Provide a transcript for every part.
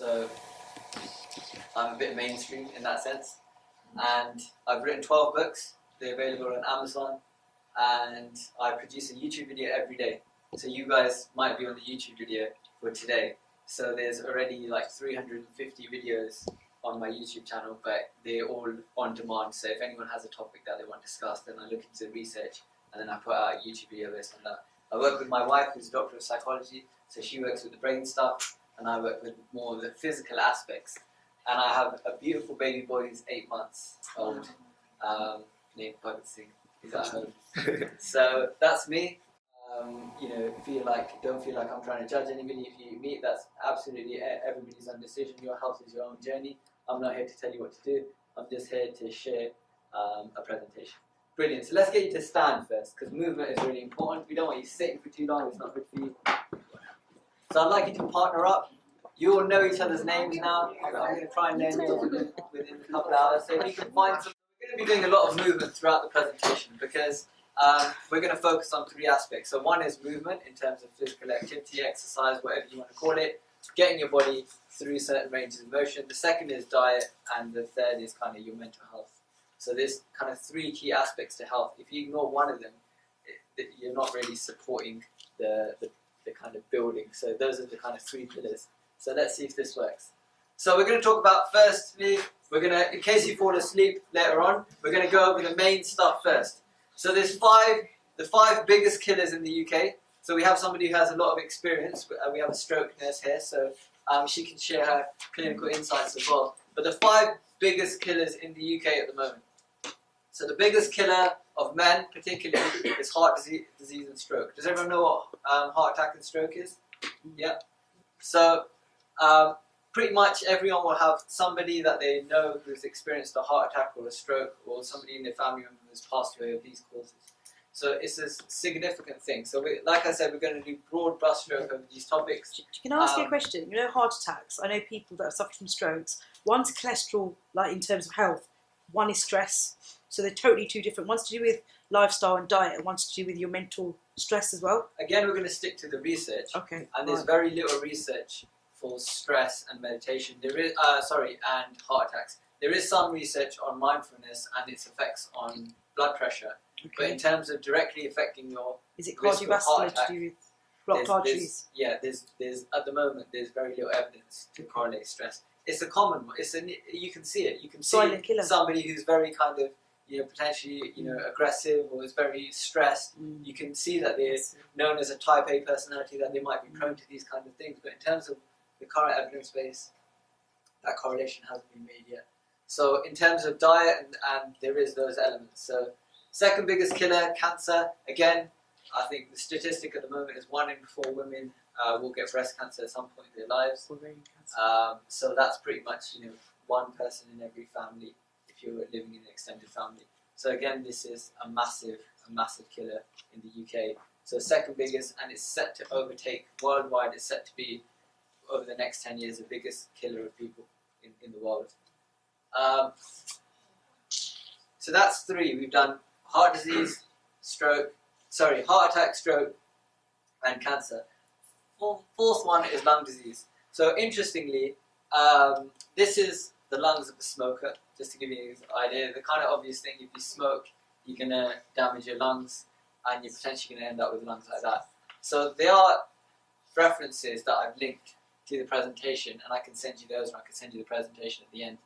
So I'm a bit mainstream in that sense. And I've written 12 books. They're available on Amazon. And I produce a YouTube video every day. So you guys might be on the YouTube video for today. So there's already like 350 videos on my YouTube channel, but they're all on demand. So if anyone has a topic that they want discussed, then I look into the research and then I put out a YouTube video based on that. I work with my wife, who's a doctor of psychology, so she works with the brain stuff, and I work with more of the physical aspects. And I have a beautiful baby boy who's 8 months old, named Singh. He's at home. So that's me. Don't feel like I'm trying to judge anybody. If you meet, that's absolutely everybody's own decision. Your health is your own journey. I'm not here to tell you what to do. I'm just here to share a presentation. Brilliant. So let's get you to stand first, because movement is really important. We don't want you sitting for too long. It's not good for you. So I'd like you to partner up. You all know each other's names now. I'm going to try and learn yours within a couple of hours. So if you can find some, we're going to be doing a lot of movement throughout the presentation, because we're going to focus on 3 aspects. So one is movement in terms of physical activity, exercise, whatever you want to call it, getting your body through certain ranges of motion. The second is diet, and the third is kind of your mental health. So there's kind of 3 key aspects to health. If you ignore one of them, you're not really supporting the kind of building. So those are the kind of 3 pillars. So let's see if this works. So we're going to talk about, firstly, in case you fall asleep later on, we're going to go over the main stuff first. So there's the 5 biggest killers in the UK. So we have somebody who has a lot of experience. We have a stroke nurse here, so she can share her clinical insights as well. But the 5 biggest killers in the UK at the moment. So the biggest killer of men, particularly, is heart disease and stroke. Does everyone know what heart attack and stroke is? Yeah. So pretty much everyone will have somebody that they know who's experienced a heart attack or a stroke, or somebody in their family member who's passed away of these causes. So it's a significant thing. So like I said, we're going to do broad brushstroke over these topics. Can I ask you a question? You know, heart attacks. I know people that have suffered from strokes. One's cholesterol, like in terms of health. One is stress. So they're totally 2 different. One's to do with lifestyle and diet, and one's to do with your mental stress as well. Again, we're going to stick to the research. Okay. And there's very little research for stress and meditation. There is, and heart attacks. There is some research on mindfulness and its effects on blood pressure. Okay. But in terms of directly affecting your is it cardiovascular to do with blocked arteries? There's at the moment there's very little evidence to correlate stress. It's a common one. You can see it. You can see somebody who's very kind of potentially aggressive or is very stressed. You can see that they're known as a type A personality, that they might be prone to these kind of things. But in terms of the current evidence base, that correlation hasn't been made yet. So in terms of diet, and there is those elements. So second biggest killer, cancer. Again, I think the statistic at the moment is 1 in 4 women will get breast cancer at some point in their lives. So that's pretty much 1 person in every family if you're living in an extended family. So again, this is a massive killer in the UK. So second biggest, and it's set to overtake worldwide. It's set to be over the next 10 years the biggest killer of people in the world. So that's 3. We've done heart disease, heart attack, stroke, and cancer. 4th one is lung disease. So interestingly, this is the lungs of a smoker. Just to give you an idea, the kind of obvious thing: if you smoke, you're going to damage your lungs, and you're potentially going to end up with lungs like that. So there are references that I've linked to the presentation, and I can send you those, and I can send you the presentation at the end.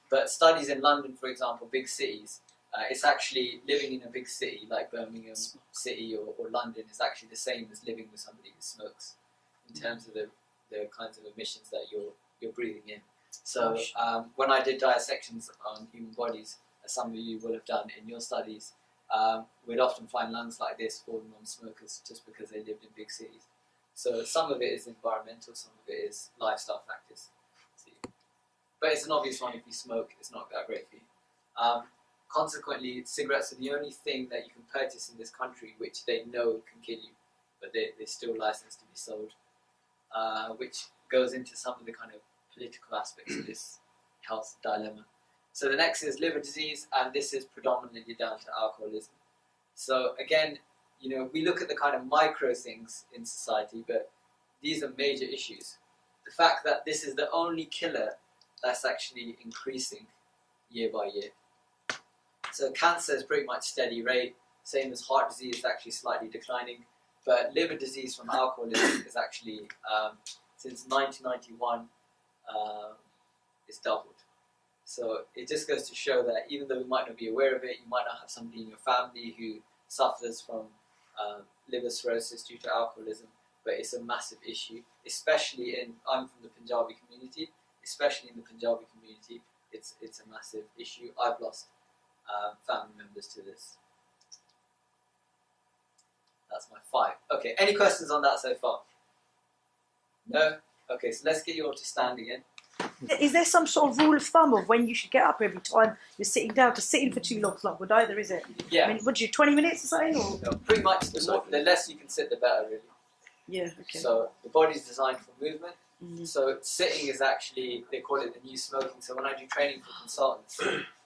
But studies in London, for example, big cities, it's actually living in a big city like Birmingham City or London is actually the same as living with somebody who smokes in terms of the kinds of emissions that you're breathing in. So when I did dissections on human bodies, as some of you will have done in your studies, we'd often find lungs like this for non-smokers just because they lived in big cities. So some of it is environmental, some of it is lifestyle factors. But it's an obvious one: if you smoke, it's not that great for you. Consequently, cigarettes are the only thing that you can purchase in this country which they know can kill you, but they're still licensed to be sold, which goes into some of the kind of political aspects of this health dilemma. So the next is liver disease, and this is predominantly down to alcoholism. So again, we look at the kind of micro things in society, but these are major issues. the fact that this is the only killer that's actually increasing year by year. So cancer is pretty much steady rate, same as heart disease, is actually slightly declining, but liver disease from alcoholism is actually, since 1991, it's doubled. So it just goes to show that even though we might not be aware of it, you might not have somebody in your family who suffers from liver cirrhosis due to alcoholism, but it's a massive issue, especially I'm from the Punjabi community, especially in the Punjabi community, it's a massive issue. I've lost family members to this. That's my 5. Okay, any questions on that so far? No? Okay, so let's get you all to stand again. Is there some sort of rule of thumb of when you should get up every time you're sitting down? To sitting for too long is not good either, is it? Yeah. I mean, would you 20 minutes or something? Or? No, pretty much the less you can sit, the better, really. Yeah, okay. So the body's designed for movement. Mm-hmm. So sitting is actually, they call it the new smoking. So when I do training for consultants,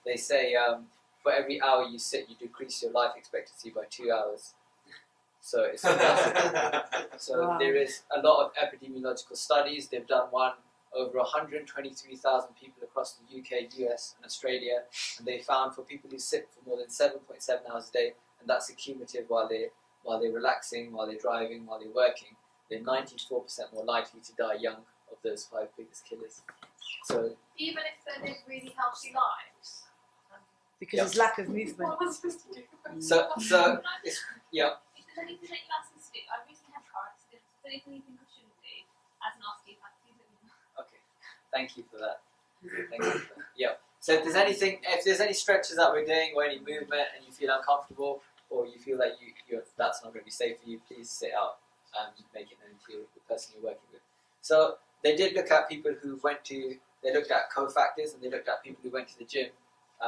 they say for every hour you sit, you decrease your life expectancy by 2 hours. So it's so Wow. There is a lot of epidemiological studies. They've done one over 123,000 people across the UK, US, and Australia, and they found for people who sit for more than 7.7 hours a day, and that's a cumulative while they're relaxing, while they're driving, while they're working, they're 94% more likely to die young of those 5 biggest killers. So even if they live really healthy lives. Because there's lack of movement. What am I supposed to do? So it's, yeah. If there's anything that you ask us to do, I recently had a car accident. If there's anything you think I shouldn't do, as an osteopath, please let me know. Okay, thank you for that. Thank you for that. Yeah. So if there's any stretches that we're doing or any movement and you feel uncomfortable or you feel like that's not going to be safe for you, please sit out and make it known to the person you're working with. So they did look at people who they looked at cofactors and they looked at people who went to the gym.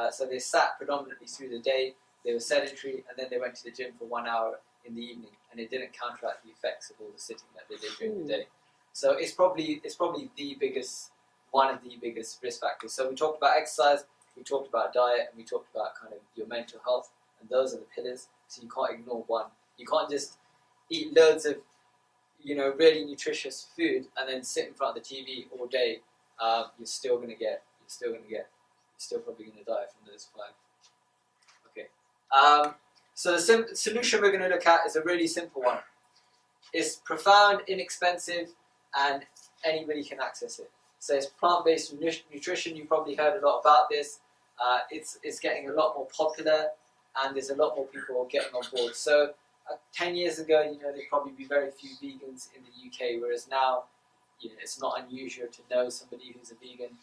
So they sat predominantly through the day, they were sedentary, and then they went to the gym for 1 hour in the evening, and it didn't counteract the effects of all the sitting that they did during the day. So it's probably one of the biggest risk factors. So we talked about exercise, we talked about diet, and we talked about kind of your mental health, and those are the pillars. So you can't ignore one. You can't just eat loads of, really nutritious food and then sit in front of the TV all day. You're still probably going to die from those 5. Okay. So the solution we're going to look at is a really simple one. It's profound, inexpensive, and anybody can access it. So it's plant-based nutrition. You've probably heard a lot about this. It's getting a lot more popular, and there's a lot more people getting on board. So 10 years ago, there'd probably be very few vegans in the UK, whereas now, it's not unusual to know somebody who's a vegan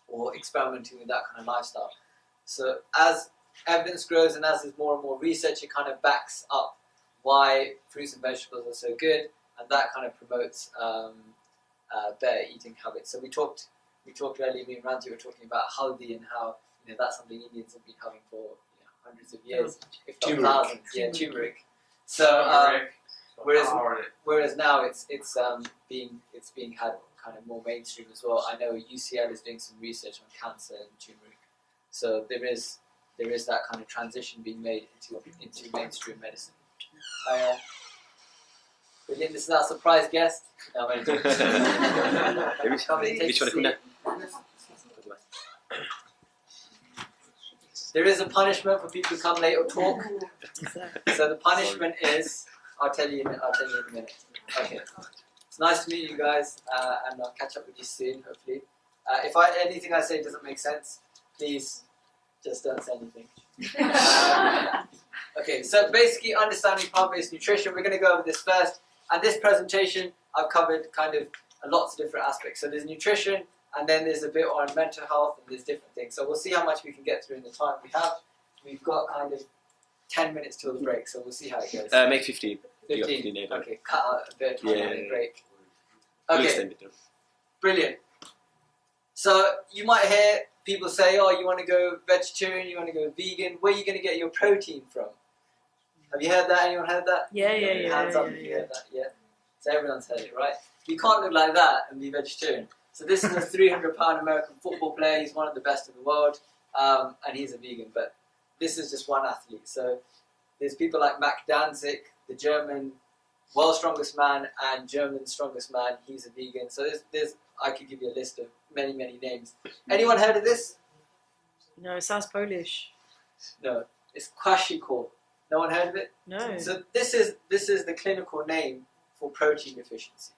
or experimenting with that kind of lifestyle. So as evidence grows and as there's more and more research, it kind of backs up why fruits and vegetables are so good, and that kind of promotes better eating habits. So we talked earlier, me and Ranji were talking about haldi and how that's something Indians have been having for hundreds of years, if not thousands. Yeah, turmeric. So whereas now it's being had kind of more mainstream as well. I know UCL is doing some research on cancer and turmeric. So there is that kind of transition being made into mainstream medicine. Brilliant. This is our surprise guest. No, I'm only joking. There is a punishment for people who come late or talk. So the punishment is, I'll tell you in a minute. Okay. It's nice to meet you guys, and I'll catch up with you soon, hopefully. If anything I say doesn't make sense, please just don't say anything. Okay, so basically understanding plant-based nutrition, we're going to go over this first. And this presentation, I've covered kind of lots of different aspects. So there's nutrition, and then there's a bit on mental health, and there's different things. So we'll see how much we can get through in the time we have. We've got kind of 10 minutes till the break, so we'll see how it goes. Make 15. 15. Okay, cut out a bit of time on the break. Okay, brilliant. So you might hear people say, oh, you want to go vegetarian, you want to go vegan. Where are you going to get your protein from? Have you heard that? Anyone heard that? Yeah. Hands up if you heard that, yeah. So everyone's heard it, right? You can't look like that and be vegetarian. So this is a 300-pound American football player. He's one of the best in the world, and he's a vegan. But this is just one athlete. So there's people like Mac Danzig, the German World's Strongest Man and German's Strongest Man, he's a vegan. So there's I could give you a list of many names. Anyone heard of this? No, it sounds Polish. No, it's kwashiorkor. No one heard of it? No. So this is the clinical name for protein deficiency.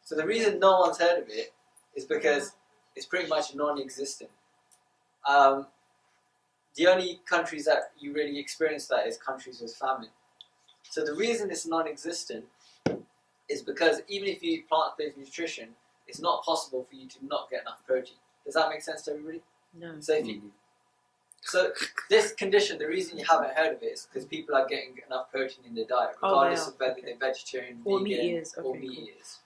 So the reason no one's heard of it is because it's pretty much non-existent. The only countries that you really experience that is countries with famine. So the reason it's non-existent is because even if you eat plant-based nutrition, it's not possible for you to not get enough protein. Does that make sense to everybody? No. So this condition, the reason you haven't heard of it is because people are getting enough protein in their diet, regardless of whether they're vegetarian, or vegan, meat eaters. or meat eaters.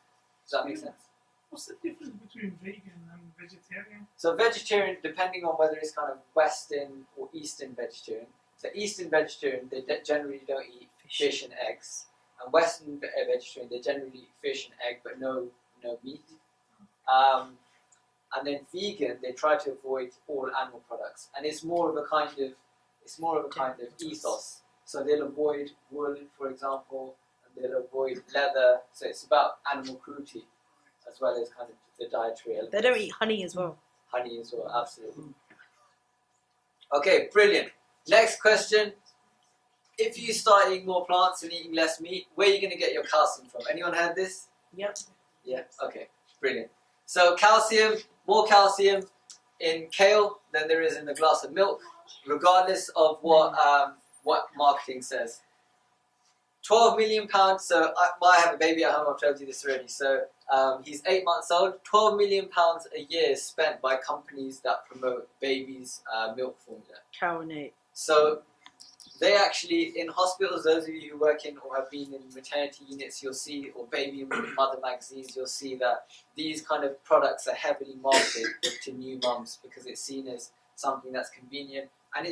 Does that make sense? What's the difference between vegan and vegetarian? So vegetarian, depending on whether it's kind of Western or Eastern vegetarian. So Eastern vegetarian, they generally don't eat fish and eggs. And Western vegetarian, they generally eat fish and egg, but no meat. And then vegan, they try to avoid all animal products, and it's more of a kind of ethos. So they'll avoid wool, for example, and they'll avoid leather. So it's about animal cruelty, as well as kind of the dietary elements. They don't eat honey as well. Honey as well, absolutely. Okay, brilliant. Next question. If you start eating more plants and eating less meat, where are you going to get your calcium from? Anyone heard this? Yep. Yeah, okay, brilliant. So calcium, more calcium in kale than there is in a glass of milk, regardless of what marketing says. 12 million pounds, so I have a baby at home, I've told you this already, so he's 8 months old. 12 million pounds a year is spent by companies that promote babies' milk formula. Carinate. So they actually, in hospitals, those of you who work in or have been in maternity units, you'll see, or baby and mother magazines, you'll see that these kind of products are heavily marketed to new mums because it's seen as something that's convenient. And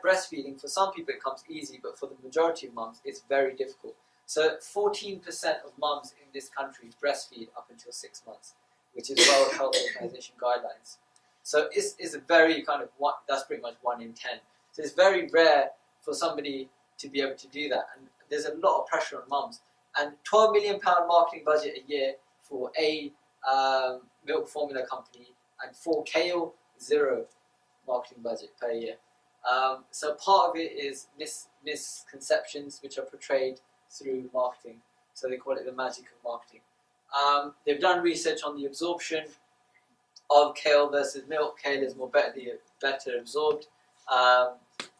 breastfeeding, for some people it comes easy, but for the majority of mums, it's very difficult. So 14% of mums in this country breastfeed up until 6 months, which is World Health Organization guidelines. So it's a very kind of, that's pretty much 1 in 10. So it's very rare for somebody to be able to do that, and there's a lot of pressure on mums. And £12 million marketing budget a year for a milk formula company, and for kale, 0 marketing budget per year. So part of it is misconceptions which are portrayed through marketing. So they call it the magic of marketing. They've done research on the absorption of kale versus milk. Kale is better absorbed.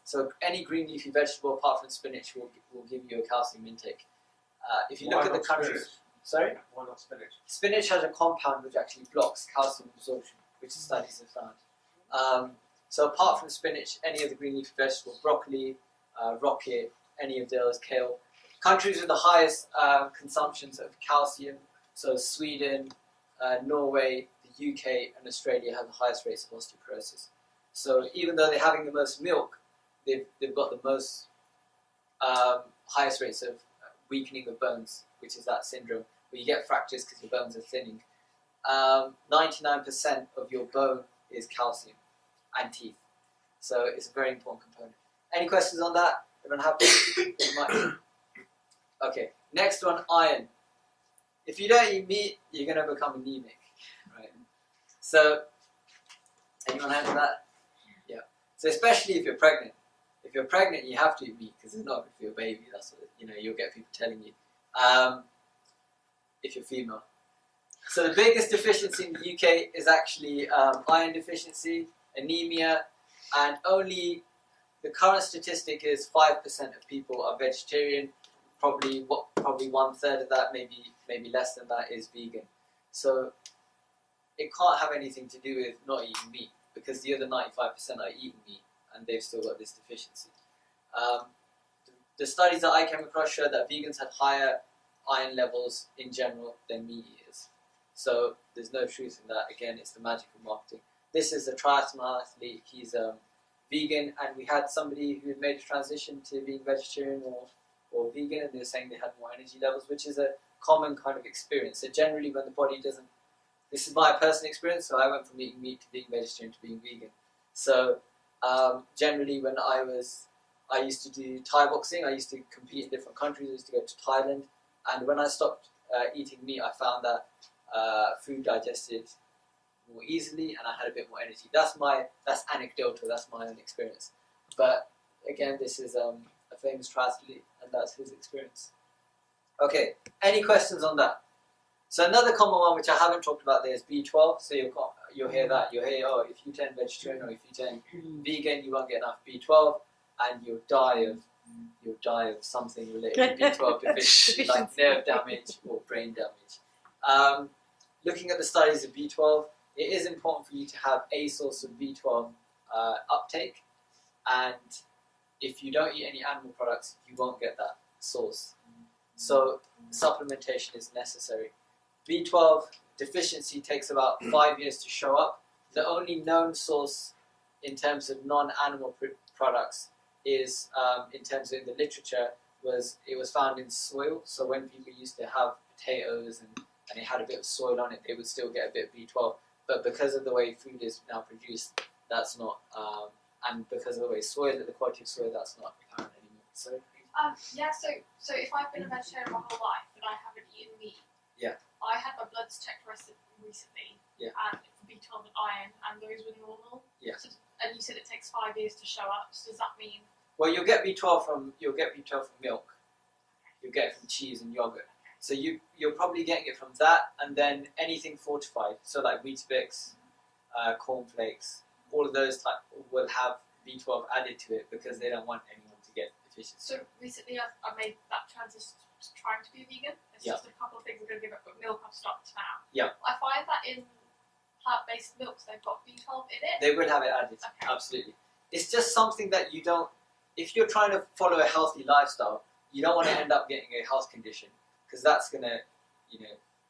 So any green leafy vegetable apart from spinach will give you a calcium intake. If you look at the countries, sorry? Why not spinach? Spinach has a compound which actually blocks calcium absorption, which studies have found. So apart from spinach, any of the green leafy vegetables, broccoli, rocket, any of those, kale. Countries with the highest consumptions of calcium, so Sweden, Norway, the UK and Australia have the highest rates of osteoporosis. So even though they're having the most milk, they've got the most highest rates of weakening of bones, which is that syndrome where you get fractures because your bones are thinning. 99% of your bone is calcium and teeth. So it's a very important component. Any questions on that? Everyone happy? Pretty much. Okay, next one, iron. If you don't eat meat, you're going to become anemic, right? So, anyone have that? Yeah. So especially if you're pregnant. If you're pregnant, you have to eat meat because it's not good for your baby. That's what you'll get people telling you. If you're female. So the biggest deficiency in the UK is actually iron deficiency, anemia, and only the current statistic is 5% of people are vegetarian. Probably 1/3 of that, maybe less than that, is vegan. So it can't have anything to do with not eating meat because the other 95% are eating meat and they've still got this deficiency. The studies that I came across showed that vegans had higher iron levels in general than meat eaters. So there's no truth in that. Again, it's the magic of marketing. This is a triathlon athlete. He's vegan, and we had somebody who had made a transition to being vegetarian or vegan, and they were saying they had more energy levels, which is a common kind of experience. So generally when the body doesn't, this is my personal experience, so I went from eating meat to being vegetarian to being vegan. So generally when I used to do Thai boxing, I used to compete in different countries. I used to go to Thailand, And when I stopped eating meat, I found that food digested more easily, and I had a bit more energy. That's anecdotal. That's my own experience. But again, this is a famous triathlete, and that's his experience. Okay, any questions on that? So another common one which I haven't talked about there is B12. So you'll hear that. You'll hear, oh, if you turn vegetarian or if you turn vegan, you won't get enough B12, and you'll die of something related to B12 deficiency, like nerve damage or brain damage. Looking at the studies of B12, it is important for you to have a source of B12 uptake, and if you don't eat any animal products, you won't get that source. So supplementation is necessary. B12 deficiency takes about 5 years to show up. The only known source in terms of non-animal products is, in terms of the literature, was found in soil. So when people used to have potatoes and it had a bit of soil on it, they would still get a bit of B12. But because of the way food is now produced, that's not, and because of the way the quality of soil, that's not apparent anymore. So so if I've been a vegetarian my whole life and I haven't eaten meat, I had my bloods checked recently, and for B12 and iron, and those were normal. So, and you said it takes 5 years to show up. So does that mean? Well, you'll get B12 from milk. You'll get it from cheese and yogurt. So you're probably getting it from that, and then anything fortified. So like Weetabix, cornflakes, all of those type will have B12 added to it because they don't want anyone to get deficiency. So recently I made that transition to trying to be vegan. It's just a couple of things I'm going to give up, but milk I've stopped now. I find that in plant-based milks they've got B12 in it. They will have it added, absolutely. It's just something that you don't, if you're trying to follow a healthy lifestyle, you don't want to end up getting a health condition, because that's going to,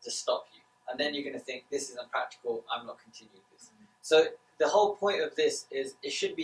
just stop you. And then you're going to think, this isn't practical, I'm not continuing this. So the whole point of this is it should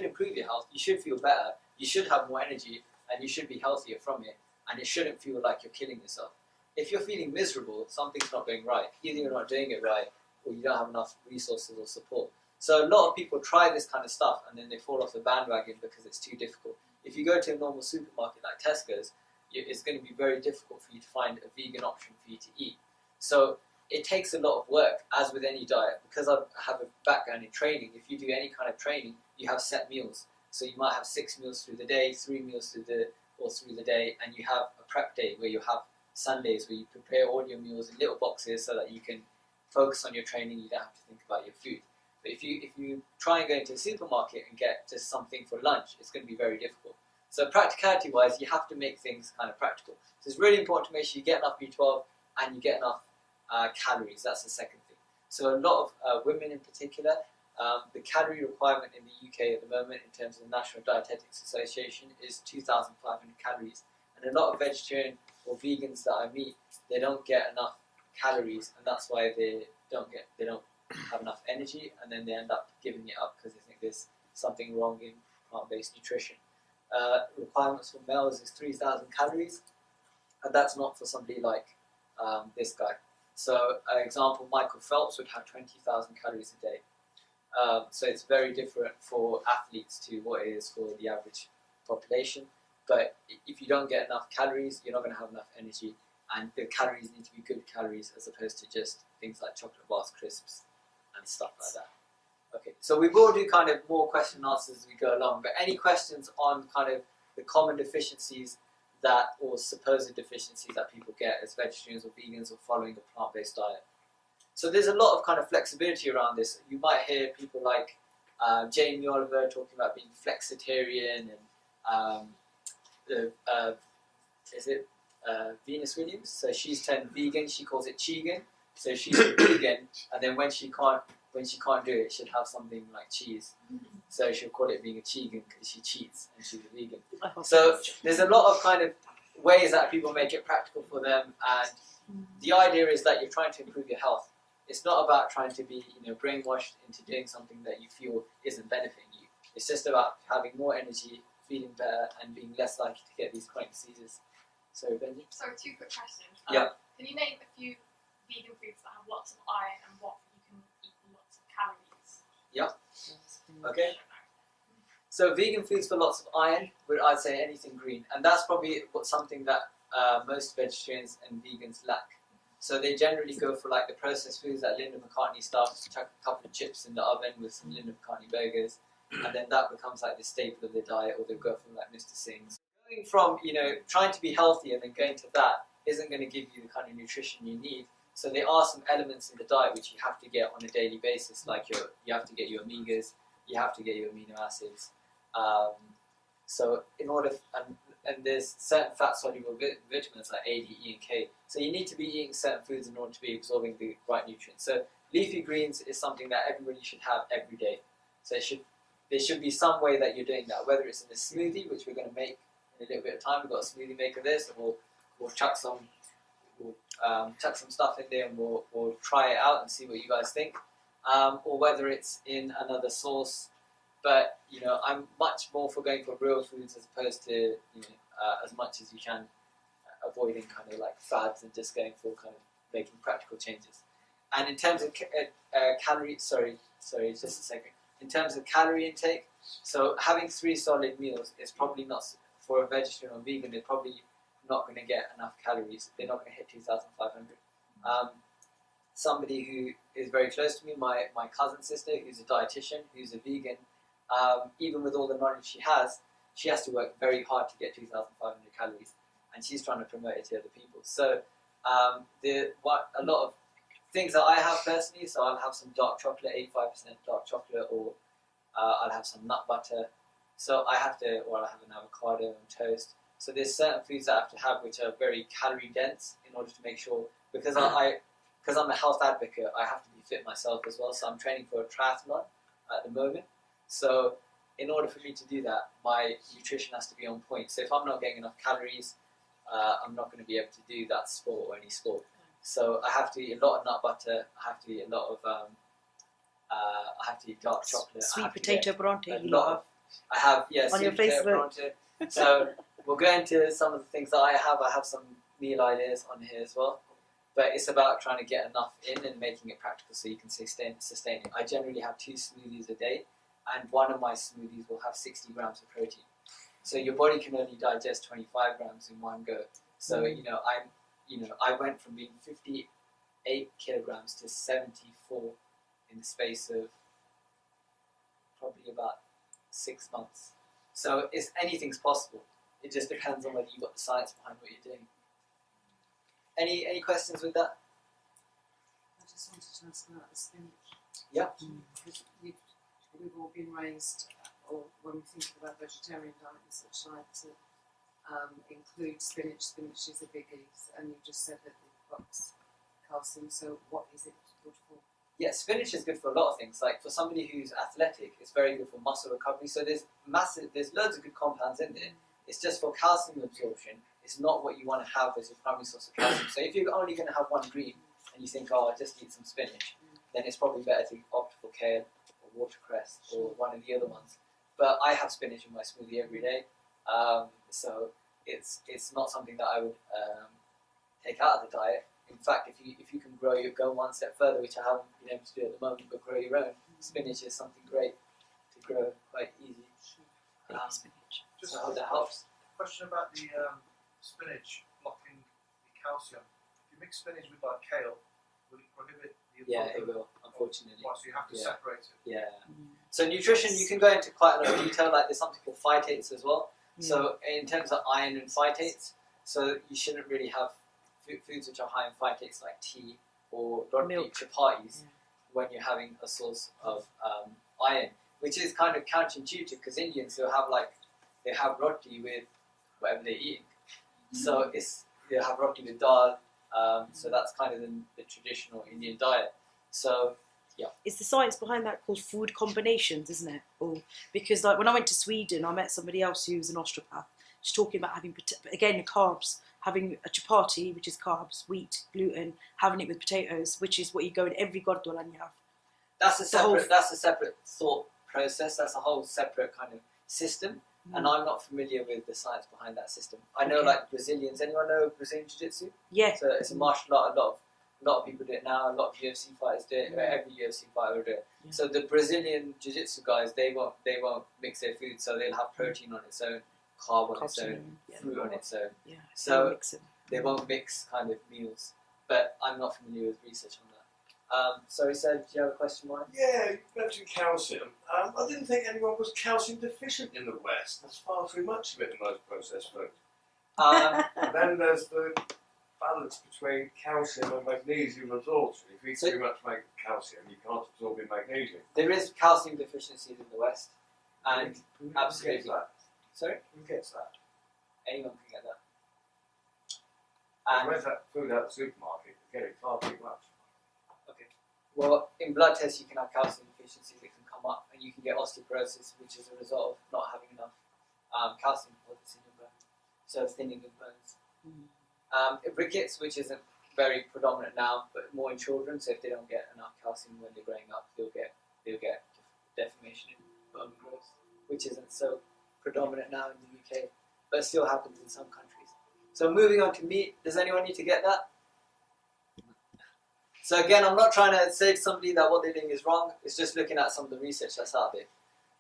improve your health, you should feel better, you should have more energy, and you should be healthier from it, and it shouldn't feel like you're killing yourself. If you're feeling miserable, something's not going right. Either you're not doing it right, or you don't have enough resources or support. So a lot of people try this kind of stuff, and then they fall off the bandwagon because it's too difficult. If you go to a normal supermarket like Tesco's, it's going to be very difficult for you to find a vegan option for you to eat. So it takes a lot of work, as with any diet. Because I have a background in training, if you do any kind of training, you have set meals. So you might have 6 meals through the day, 3 meals through the day, and you have a prep day where you have Sundays where you prepare all your meals in little boxes so that you can focus on your training, you don't have to think about your food. But if you try and go into a supermarket and get just something for lunch, it's going to be very difficult. So practicality-wise, you have to make things kind of practical. So it's really important to make sure you get enough B12 and you get enough calories. That's the second thing. So a lot of women in particular, the calorie requirement in the UK at the moment in terms of the National Dietetics Association is 2,500 calories. And a lot of vegetarian or vegans that I meet, they don't get enough calories, and that's why they don't have enough energy, and then they end up giving it up because they think there's something wrong in plant-based nutrition. Requirements for males is 3,000 calories, and that's not for somebody like this guy. So, an example, Michael Phelps would have 20,000 calories a day. So it's very different for athletes to what it is for the average population. But if you don't get enough calories, you're not going to have enough energy, and the calories need to be good calories as opposed to just things like chocolate bars, crisps, and stuff like that. Okay, so we will do kind of more question and answers as we go along, but any questions on kind of the common deficiencies or supposed deficiencies that people get as vegetarians or vegans or following a plant-based diet? So there's a lot of kind of flexibility around this. You might hear people like Jamie Oliver talking about being flexitarian, and Venus Williams. So she's turned vegan. She calls it cheegan. So she's a vegan, and then when she can't do it, she'll have something like cheese. So she'll call it being a cheegan because she cheats and she's a vegan. So there's a lot of kind of ways that people make it practical for them, and the idea is that you're trying to improve your health. It's not about trying to be, brainwashed into doing something that you feel isn't benefiting you. It's just about having more energy, feeling better, and being less likely to get these chronic diseases. So, Benji? So, 2 quick questions. Yeah. Can you name a few vegan foods that have lots of iron and what you can eat with lots of calories? Yeah. Okay. So, vegan foods for lots of iron, I'd say anything green. And that's probably something that most vegetarians and vegans lack. So they generally go for like the processed foods, like Linda McCartney stuff, chuck a couple of chips in the oven with some Linda McCartney burgers, and then that becomes like the staple of their diet, or they go for like Mr. Singh's. Going from, trying to be healthy and then going to that isn't going to give you the kind of nutrition you need. So there are some elements in the diet which you have to get on a daily basis, like you have to get your omegas, you have to get your amino acids. So in order, and there's certain fat-soluble vitamins like A, D, E, and K. So you need to be eating certain foods in order to be absorbing the right nutrients. So leafy greens is something that everybody should have every day. So there should be some way that you're doing that, whether it's in a smoothie, which we're going to make in a little bit of time. We've got a smoothie maker there, so we'll chuck some stuff in there, and we'll try it out and see what you guys think. Or whether it's in another source. But I'm much more for going for real foods as opposed to as much as you can, avoiding kind of like fads and just going for kind of making practical changes. And in terms of calorie, sorry, just a second. In terms of calorie intake, so having 3 solid meals is probably not, for a vegetarian or vegan, they're probably not going to get enough calories. They're not going to hit 2,500. Somebody who is very close to me, my cousin sister, who's a dietitian, who's a vegan, even with all the knowledge she has to work very hard to get 2,500 calories, and she's trying to promote it to other people. So a lot of things that I have personally, so I'll have some dark chocolate, 85% dark chocolate, or I'll have some nut butter. So I'll have an avocado on toast. So there's certain foods that I have to have which are very calorie dense in order to make sure, because I'm a health advocate, I have to be fit myself as well. So I'm training for a triathlon at the moment. So in order for me to do that, my nutrition has to be on point. So if I'm not getting enough calories, I'm not going to be able to do that sport or any sport. So I have to eat a lot of nut butter. I have to eat a lot of. I have to eat dark chocolate. Sweet potato bronte. I have on your Facebook. Bronte. So we'll go into some of the things that I have. I have some meal ideas on here as well. But it's about trying to get enough in and making it practical so you can sustain it. I generally have 2 smoothies a day, and one of my smoothies will have 60 grams of protein. So your body can only digest 25 grams in one go. So I went from being 58 kilograms to 74 in the space of probably about 6 months. So anything's possible. It just depends on whether you've got the science behind what you're doing. Any questions with that? I just wanted to ask about the spinach. Yeah. Because we've all been raised, or when we think about vegetarian diet and such like, to include spinach. Spinach is a biggie, and you just said that it blocks calcium. So what is it good for? Yeah, spinach is good for a lot of things. Like for somebody who's athletic, it's very good for muscle recovery. So there's loads of good compounds in there. It's just for calcium absorption. It's not what you want to have as your primary source of calcium. So if you're only going to have one green and you think, I just need some spinach, then it's probably better to opt for kale or watercress or one of the other ones. But I have spinach in my smoothie every day, so it's not something that I would take out of the diet. In fact, if you can go one step further, which I haven't been able to do at the moment, but grow your own, spinach is something great to grow quite easy. So I hope that helps. Question about the spinach blocking the calcium. If you mix spinach with like kale, will it prohibit the Yeah, it will, unfortunately. So you have to separate it. Yeah. So nutrition, you can go into quite a lot of detail. Like there's something called phytates as well. So in terms of iron and phytates, so you shouldn't really have foods which are high in phytates like tea or roti, chapatis when you're having a source of iron, which is kind of counterintuitive because Indians they have roti with whatever they're eating. So they have roti with dal. So that's kind of the traditional Indian diet. So yeah, it's the science behind that called food combinations, isn't it? Because like when I went to Sweden, I met somebody else who's an osteopath. She's talking about having carbs, having a chapati, which is carbs, wheat, gluten, having it with potatoes, which is what you go in every gurdwala and you have. That's a separate thought process. That's a whole separate kind of system. And I'm not familiar with the science behind that system. I know like Brazilians. Anyone know Brazilian Jiu-Jitsu? Yeah. So it's a martial art. A lot of people do it now. A lot of UFC fighters do it. Every UFC fighter will do it. So the Brazilian Jiu-Jitsu guys, they won't mix their food, so they'll have protein on its own, carb on its Carbs own, and, yeah, fruit on its own. yeah. So mix them. they won't mix kind of meals. But I'm not familiar with research on that. Sorry, Seb, do you have a question, Mike? Yeah, you mentioned calcium. I didn't think anyone was calcium deficient in the West. There's far too much of it in most processed food. And then there's the balance between calcium and magnesium absorption. If you eat too much calcium, you can't absorb your magnesium. There is calcium deficiencies in the West, and Who absolutely. gets that? Sorry, Who gets that? anyone can get that. I And read that food out of the supermarket, you're getting far too much. okay, well, in blood tests you can have calcium deficiencies that can come up, and you can get osteoporosis, which is a result of not having enough calcium deposits in your bone, so thinning of bones. Rickets, which isn't very predominant now, but more in children. So if they don't get enough calcium when they're growing up, they'll get deformation in bone growth, which isn't so predominant now in the UK, but still happens in some countries. So moving on to meat, does anyone need to get that? So again, I'm not trying to say to somebody that what they're doing is wrong. It's just looking at some of the research that's out there.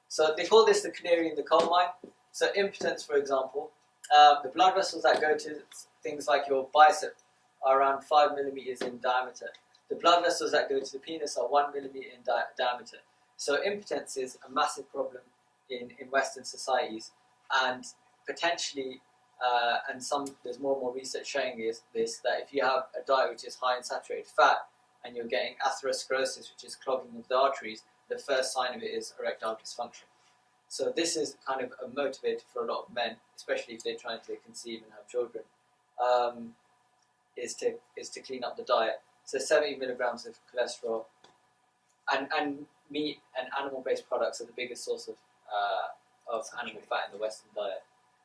So they call this the canary in the coal mine. So impotence, for example, the blood vessels that go to things like your bicep are around 5 millimeters in diameter. The blood vessels that go to the penis are 1 millimeter in diameter. So impotence is a massive problem in Western societies, and potentially, there's more and more research showing this, that if you have a diet which is high in saturated fat and you're getting atherosclerosis, which is clogging of the arteries, the first sign of it is erectile dysfunction. So this is kind of a motivator for a lot of men, especially if they're trying to conceive and have children, is to clean up the diet. So 70 milligrams of cholesterol, and meat and animal-based products are the biggest source of animal fat in the Western diet.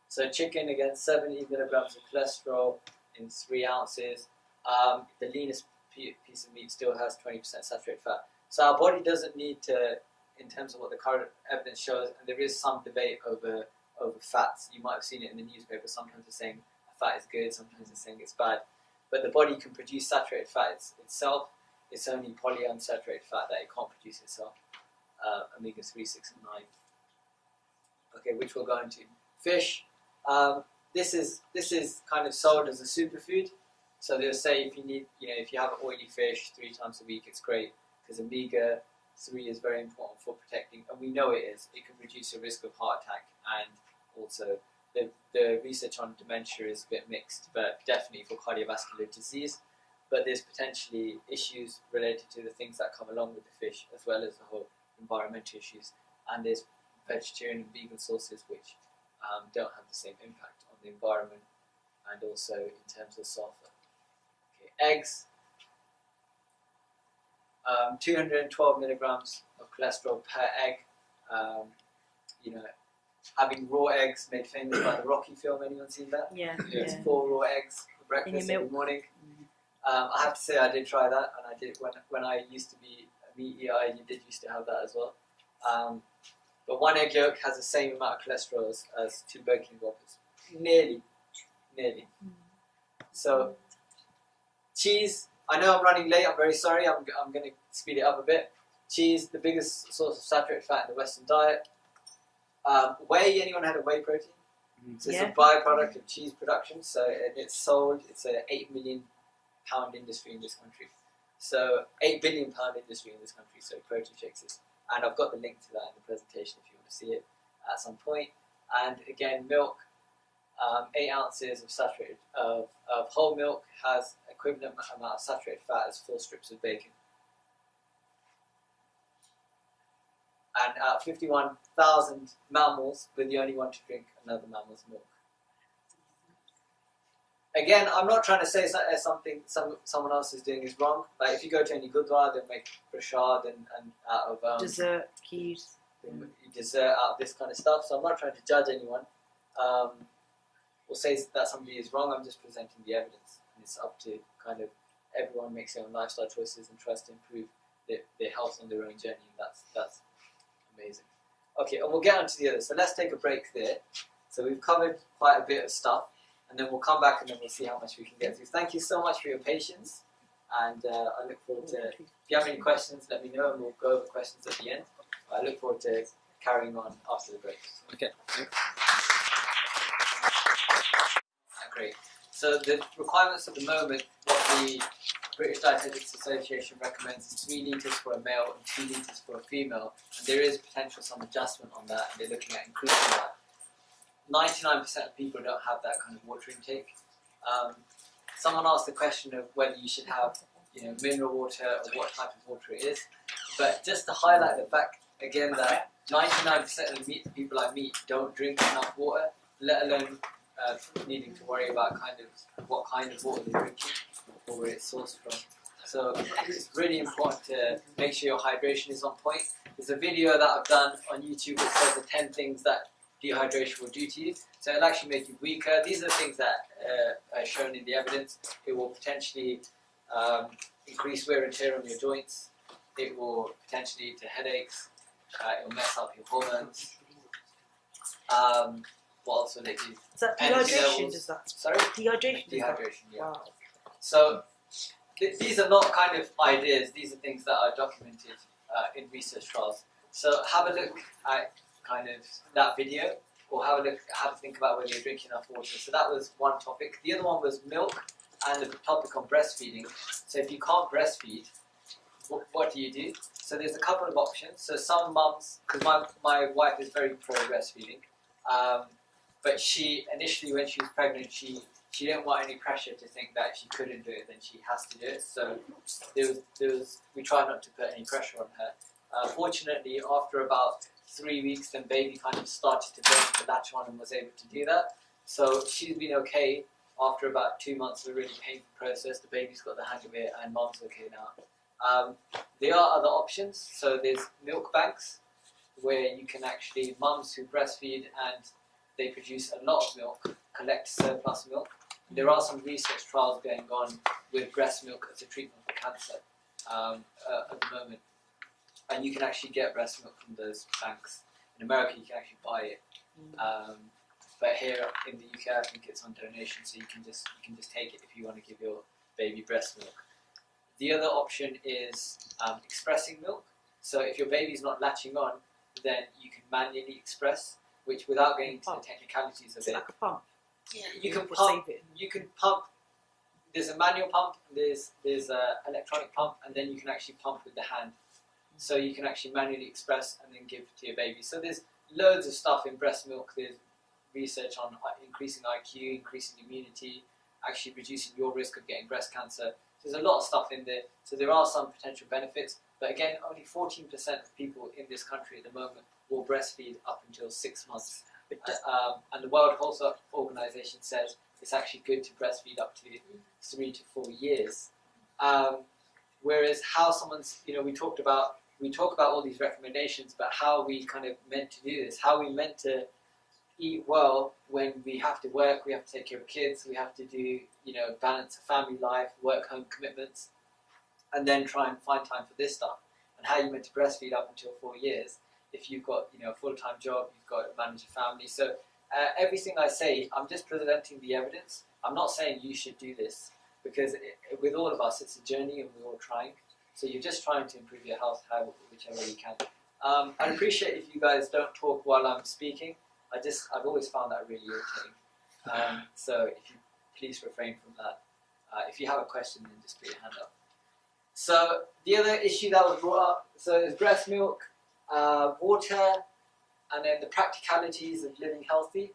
So chicken, again, 70 milligrams of cholesterol in 3 ounces. The leanest piece of meat still has 20% saturated fat. So our body doesn't need to, in terms of what the current evidence shows, and there is some debate over fats. You might have seen it in the newspaper. Sometimes it's saying fat is good, sometimes it's saying it's bad. But the body can produce saturated fat itself. It's only polyunsaturated fat that it can't produce itself. Omega-3, 6, and 9. Okay, which we'll go into. Fish. This is kind of sold as a superfood. So they'll say if you have oily fish 3 times a week, it's great, because omega-3 is very important for protecting, and we know it is. It can reduce your risk of heart attack, and also the research on dementia is a bit mixed, but definitely for cardiovascular disease. But there's potentially issues related to the things that come along with the fish, as well as the whole environmental issues. And there's vegetarian and vegan sources which don't have the same impact on the environment, and also in terms of sulfur. Okay, eggs. 212 milligrams of cholesterol per egg. Having raw eggs made famous by the Rocky film. Anyone seen that? Yeah. It's 4 raw eggs for breakfast every morning. I have to say I did try that, and I did when I used to be a meat eater. I did used to have that as well. But 1 egg yolk has the same amount of cholesterol as 2 Birkin Whoppers. Nearly. So cheese. I know I'm running late. I'm very sorry. I'm going to speed it up a bit. Cheese, the biggest source of saturated fat in the Western diet. Whey. Anyone had a whey protein? So it's a byproduct of cheese production. So it's sold. It's an £8 million industry in this country. So £8 billion industry in this country. So protein shakes is. And I've got the link to that in the presentation if you want to see it at some point. And again, milk, 8 ounces of saturated of whole milk has equivalent amount of saturated fat as 4 strips of bacon. And 51,000 mammals, we're the only one to drink another mammal's milk. Again, I'm not trying to say something someone else is doing is wrong. Like if you go to any gurdwara, they'll make prasad and out of dessert, keys, dessert out of this kind of stuff. So I'm not trying to judge anyone or say that somebody is wrong. I'm just presenting the evidence, and it's up to kind of everyone makes their own lifestyle choices and tries to improve their health on their own journey. And that's amazing. Okay, and we'll get on to the others. So let's take a break there. So we've covered quite a bit of stuff. And then we'll come back and then we'll see how much we can get through. Thank you so much for your patience. And I look forward to, if you have any questions, let me know and we'll go over questions at the end. I look forward to carrying on after the break. Okay. Great. So the requirements at the moment, what the British Dietetics Association recommends is 3 litres for a male and 2 litres for a female, and there is potential some adjustment on that, and they're looking at increasing that. 99% of people don't have that kind of water intake. Someone asked the question of whether you should have, mineral water or what type of water it is, but just to highlight the fact again that 99% of the people I meet don't drink enough water, let alone needing to worry about what kind of water they're drinking or where it's sourced from. So it's really important to make sure your hydration is on point. There's a video that I've done on YouTube that says the 10 things that dehydration will do to you. So it'll actually make you weaker. These are the things that are shown in the evidence. It will potentially increase wear and tear on your joints. It will potentially lead to headaches. It will mess up your hormones. What else will it do? Is that dehydration? Does that? Sorry? Dehydration. Dehydration, yeah. Wow. So these are not kind of ideas. These are things that are documented in research trials. So have a look at kind of that video, or have a think about whether you're drinking enough water. So that was one topic. The other one was milk and the topic on breastfeeding. So if you can't breastfeed, what do you do? So there's a couple of options. So some mums, because my wife is very pro breastfeeding, but she initially when she was pregnant, she didn't want any pressure to think that if she couldn't do it, then she has to do it. So we tried not to put any pressure on her. Fortunately, after about 3 weeks, then baby kind of started to burn the latch on and was able to do that. So she's been okay. After about 2 months of a really painful process, the baby's got the hang of it and mom's okay now. There are other options. So there's milk banks where you can actually, mums who breastfeed and they produce a lot of milk, collect surplus milk. There are some research trials going on with breast milk as a treatment for cancer at the moment. And you can actually get breast milk from those banks. In America, you can actually buy it. But here in the UK, I think it's on donation, so you can just take it if you want to give your baby breast milk. The other option is expressing milk. So if your baby's not latching on, then you can manually express, which without getting into the technicalities of Is it like a pump? Yeah. You can pump. You can pump. There's a manual pump. There's an electronic pump, and then you can actually pump with the hand. So you can actually manually express and then give to your baby. So there's loads of stuff in breast milk. There's research on increasing IQ, increasing immunity, actually reducing your risk of getting breast cancer. There's a lot of stuff in there. So there are some potential benefits. But again, only 14% of people in this country at the moment will breastfeed up until 6 months. And the World Health Organization says it's actually good to breastfeed up to 3 to 4 years. Whereas how someone's, we talk about all these recommendations, but how we kind of meant to do this, how we meant to eat well when we have to work, we have to take care of kids, we have to do, balance a family life, work-home commitments, and then try and find time for this stuff. And how you meant to breastfeed up until 4 years if you've got, a full-time job, you've got to manage a family. So everything I say, I'm just presenting the evidence. I'm not saying you should do this, because with all of us, it's a journey and we're all trying. So you're just trying to improve your health whichever way you can. I'd appreciate if you guys don't talk while I'm speaking. I've always found that really irritating. So if you please refrain from that. If you have a question, then just put your hand up. So the other issue that was brought up, so is breast milk, water, and then the practicalities of living healthy.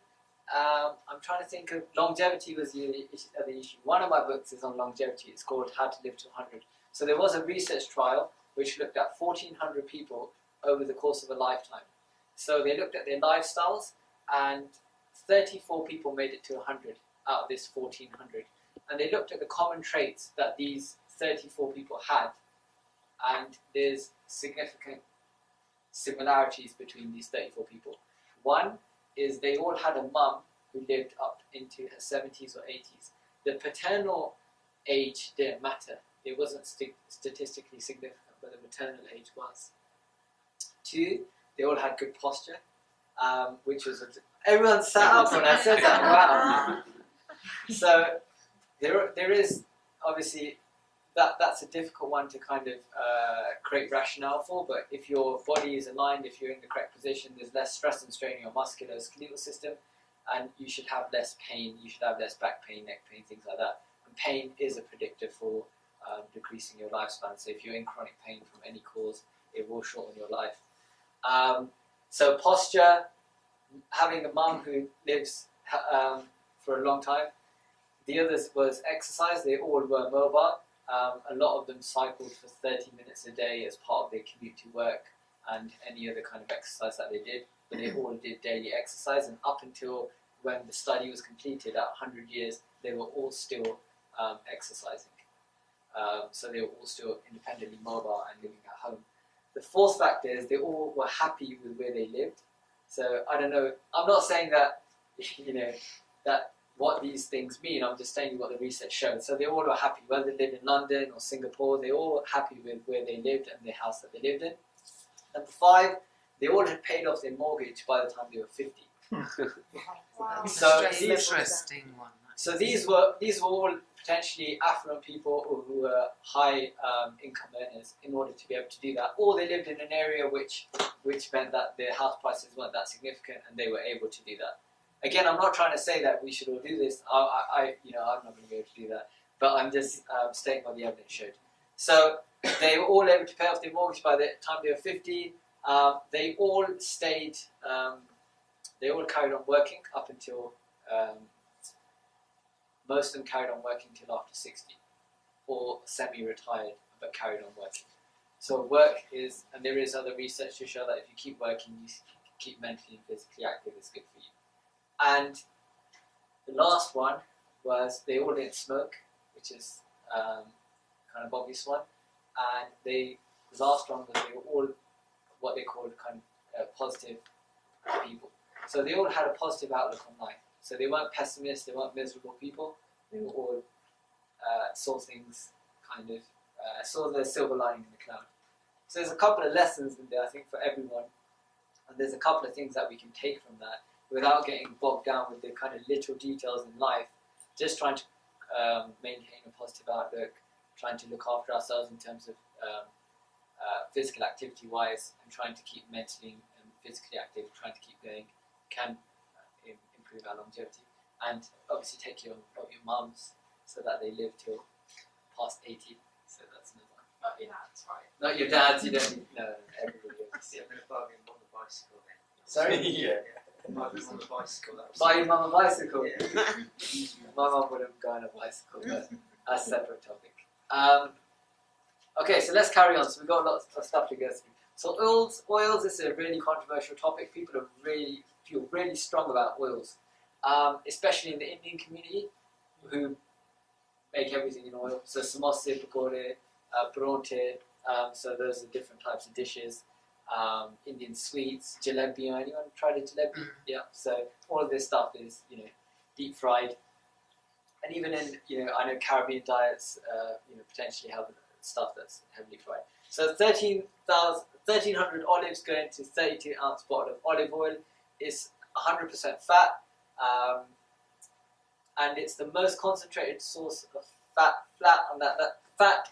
I'm trying to think of longevity was the other issue. One of my books is on longevity. It's called How to Live to 100. So there was a research trial which looked at 1,400 people over the course of a lifetime. So they looked at their lifestyles, and 34 people made it to 100 out of this 1,400. And they looked at the common traits that these 34 people had, and there's significant similarities between these 34 people. One is they all had a mum who lived up into her 70s or 80s. The paternal age didn't matter. It wasn't statistically significant, but the maternal age was. Two, they all had good posture, which was... Everyone sat up when I said that, wow. So there is, obviously, that's a difficult one to kind of create rationale for, but if your body is aligned, if you're in the correct position, there's less stress and strain in your musculoskeletal system. and you should have less pain. You should have less back pain, neck pain, things like that. And pain is a predictor for decreasing your lifespan. So if you're in chronic pain from any cause, it will shorten your life. So posture, having a mum who lives for a long time. The others was exercise. They all were mobile. A lot of them cycled for 30 minutes a day as part of their commute to work and any other kind of exercise that they did. But they all did daily exercise, and up until when the study was completed at 100 years, they were all still exercising. So they were all still independently mobile and living at home. The fourth factor is they all were happy with where they lived. So I don't know, I'm not saying that, that what these things mean, I'm just telling you what the research showed. So they all were happy, whether they lived in London or Singapore, they all were happy with where they lived and the house that they lived in. Number 5, they all had paid off their mortgage by the time they were 50. Wow. So Interesting one. So these were all potentially affluent people who were high income earners in order to be able to do that. Or they lived in an area which meant that their house prices weren't that significant and they were able to do that. Again, I'm not trying to say that we should all do this. I'm not going to be able to do that. But I'm just stating what the evidence showed. So they were all able to pay off their mortgage by the time they were 50. They all stayed. They all carried on working up until. Most of them carried on working till after 60, or semi-retired, but carried on working. So work is, and there is other research to show that if you keep working, you keep mentally and physically active, it's good for you. And the last one was they all didn't smoke, which is kind of obvious one. And the last one was they were all what they called kind of positive people. So they all had a positive outlook on life. So they weren't pessimists, they weren't miserable people. They were all saw things kind of, saw the silver lining in the cloud. So there's a couple of lessons in there, I think, for everyone. And there's a couple of things that we can take from that without getting bogged down with the kind of little details in life. Just trying to maintain a positive outlook, trying to look after ourselves in terms of physical activity-wise, and trying to keep mentally and physically active, trying to keep going, can improve our longevity. And obviously take care of your mums so that they live till past 80. So that's another one. Not your dads, right? Not your dads, you don't need, no, everybody else. Yeah, I'm going to buy him on the bicycle then. Sorry? Yeah. Buy him on the bicycle. Buy your mum a bicycle? Yeah. My mum wouldn't go on a bicycle, but that's a separate topic. Okay, so let's carry on. So we've got lots of stuff to go through. So oils is a really controversial topic. People feel really strong about oils. Especially in the Indian community, who make everything in oil. So samosa, pakore, paronte, so those are different types of dishes. Indian sweets, jalebi. Anyone tried a jalebi? Yeah. So all of this stuff is, deep fried. And even in, I know Caribbean diets, potentially have stuff that's heavily fried. So 1,300 olives go into 32-ounce bottle of olive oil. It's 100% fat. And it's the most concentrated source of fat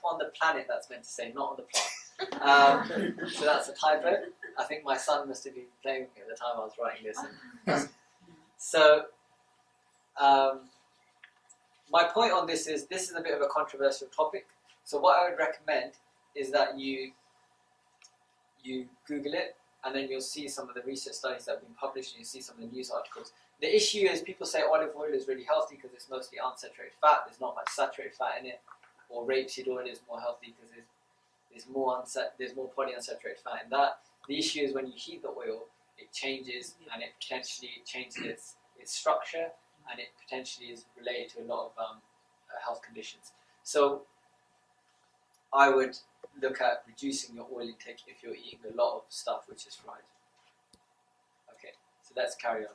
on the planet, that's meant to say, not on the plant. So that's a typo. I think my son must have been playing at the time I was writing this. So my point on this is a bit of a controversial topic. So what I would recommend is that you Google it, and then you'll see some of the research studies that have been published, and you'll see some of the news articles. The issue is people say olive oil is really healthy because it's mostly unsaturated fat. There's not much saturated fat in it. Or rapeseed oil is more healthy because there's more polyunsaturated fat in that. The issue is when you heat the oil, it changes, and it potentially changes its structure, and it potentially is related to a lot of health conditions. So I would look at reducing your oil intake if you're eating a lot of stuff which is fried. Okay, so let's carry on.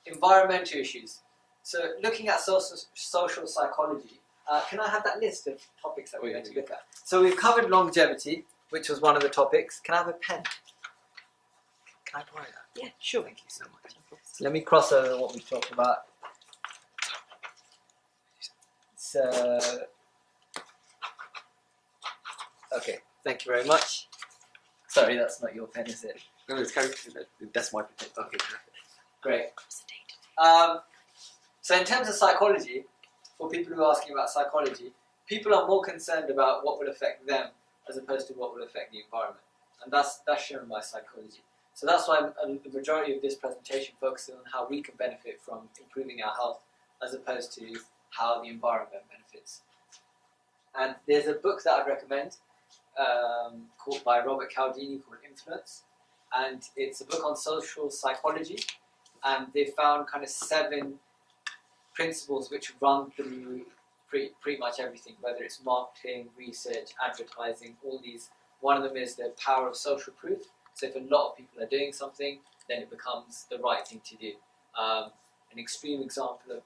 Environmental issues. So looking at social psychology, can I have that list of topics that we're going to look at? So we've covered longevity, which was one of the topics. Can I have a pen? Can I borrow that? Yeah, sure. Thank you so much. So let me cross over what we've talked about. So, okay, thank you very much. Sorry, that's not your pen, is it? No, it's kind of, that's my pen. Okay. Great. So in terms of psychology, for people who are asking about psychology, people are more concerned about what will affect them as opposed to what will affect the environment. And that's shown by psychology. So that's why the majority of this presentation focuses on how we can benefit from improving our health as opposed to how the environment benefits. And there's a book that I'd recommend called by Robert Cialdini called Influence. And it's a book on social psychology. And they found kind of 7 principles which run through pretty much everything, whether it's marketing, research, advertising, all these. One of them is the power of social proof. So if a lot of people are doing something, then it becomes the right thing to do. An extreme example of,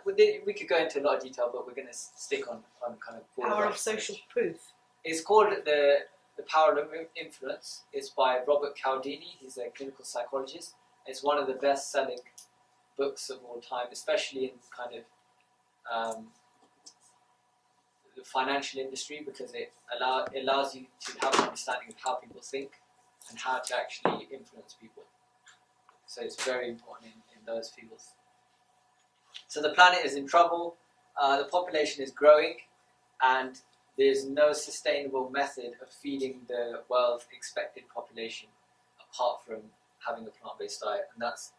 we could go into a lot of detail, but we're going to stick on kind of Power of social proof. It's called the Power of Influence. It's by Robert Cialdini. He's a clinical psychologist. It's one of the best-selling books of all time, especially in kind of the financial industry, because it allows you to have an understanding of how people think and how to actually influence people. So it's very important in those fields. So the planet is in trouble, the population is growing, and there's no sustainable method of feeding the world's expected population apart from having a plant-based diet, and that's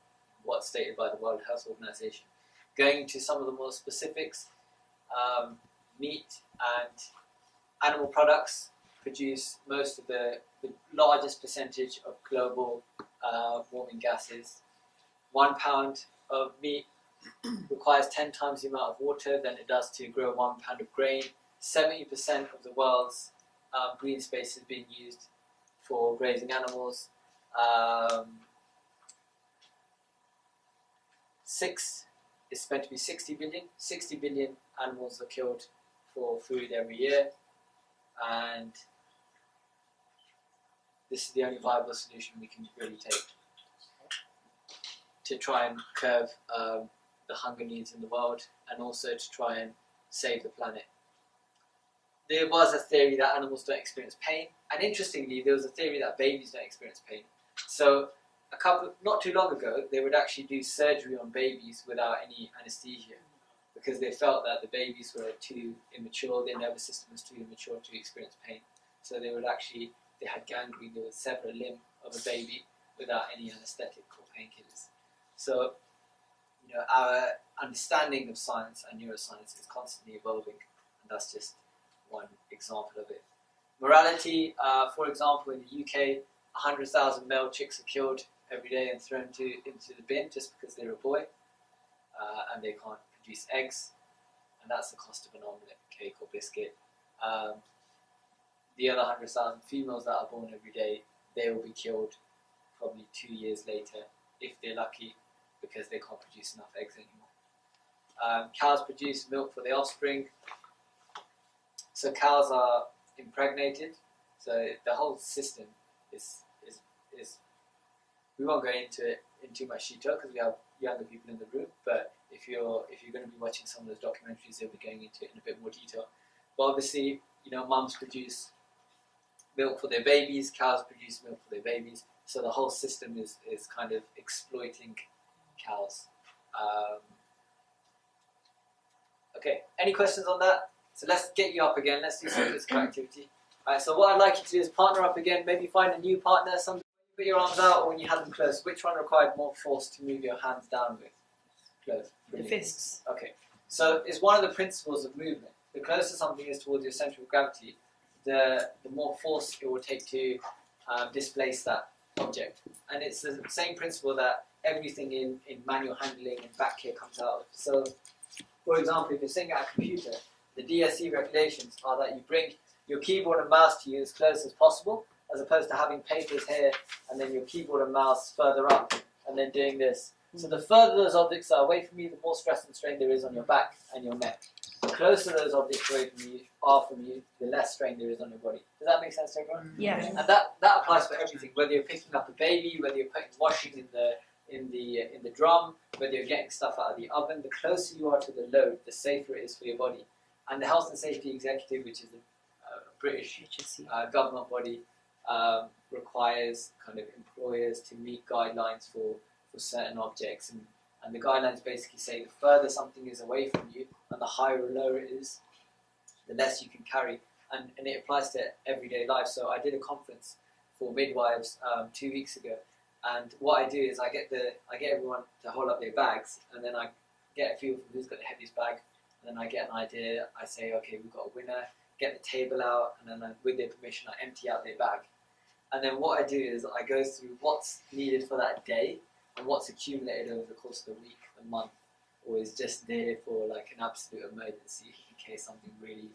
what's stated by the World Health Organization. Going into some of the more specifics, meat and animal products produce most of the largest percentage of global warming gases. 1 pound of meat requires 10 times the amount of water than it does to grow 1 pound of grain. 70% of the world's green space is being used for grazing animals. 6 is meant to be 60 billion. 60 billion animals are killed for food every year, and this is the only viable solution we can really take to try and curb the hunger needs in the world, and also to try and save the planet. There was a theory that animals don't experience pain, and interestingly, there was a theory that babies don't experience pain. So, not too long ago, they would actually do surgery on babies without any anesthesia, because they felt that the babies were too immature, their nervous system was too immature to experience pain. So they had gangrene, they would sever a limb of a baby without any anesthetic or painkillers. So, our understanding of science and neuroscience is constantly evolving, and that's just one example of it. Morality, for example, in the UK, 100,000 male chicks are killed every day and thrown into the bin just because they're a boy, and they can't produce eggs, and that's the cost of an omelette, cake or biscuit. The other 100,000 females that are born every day, they will be killed probably 2 years later, if they're lucky, because they can't produce enough eggs anymore. Cows produce milk for their offspring. So cows are impregnated. So the whole system is we won't go into it in too much detail because we have younger people in the room. But if you're going to be watching some of those documentaries, they'll be going into it in a bit more detail. But obviously, mums produce milk for their babies, cows produce milk for their babies. So the whole system is kind of exploiting cows. Okay, any questions on that? So let's get you up again. Let's do some physical activity. Alright, so what I'd like you to do is partner up again. Maybe find a new partner. Some put your arms out, or when you have them close. Which one required more force to move your hands down with? Close. The fists. Okay. So it's one of the principles of movement. The closer something is towards your center of gravity, the more force it will take to displace that object. And it's the same principle that everything in manual handling and back here comes out of. So, for example, if you're sitting at a computer, the DSC regulations are that you bring your keyboard and mouse to you as close as possible, as opposed to having papers here and then your keyboard and mouse further up and then doing this. So the further those objects are away from you, the more stress and strain there is on your back and your neck. The closer those objects away from you, the less strain there is on your body. Does that make sense to everyone? Yeah. And that applies for everything. Whether you're picking up a baby, whether you're putting washing in the drum, whether you're getting stuff out of the oven, the closer you are to the load, the safer it is for your body. And the Health and Safety Executive, which is a British government body, requires kind of employers to meet guidelines for certain objects, And the guidelines basically say the further something is away from you and the higher or lower it is, the less you can carry. And it applies to everyday life. So I did a conference for midwives 2 weeks ago, and what I do is I get everyone to hold up their bags, and then I get a feel for who's got the heaviest bag, and then I get an idea. I say, okay, we've got a winner. Get the table out, and then with their permission, I empty out their bag. And then what I do is I go through what's needed for that day and what's accumulated over the course of the week, the month, or is just there for like an absolute emergency in case something really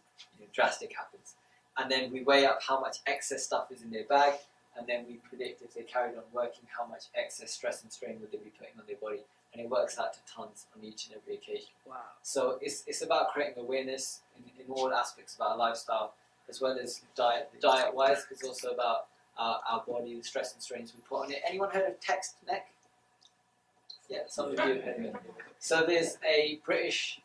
drastic happens. And then we weigh up how much excess stuff is in their bag, and then we predict if they carried on working, how much excess stress and strain would they be putting on their body. And it works out to tons on each and every occasion. Wow. So it's about creating awareness in all aspects of our lifestyle, as well as diet. The diet-wise is also about our body, the stress and strains we put on it. Anyone heard of text neck? Yeah, some of you have heard of it. So there's a British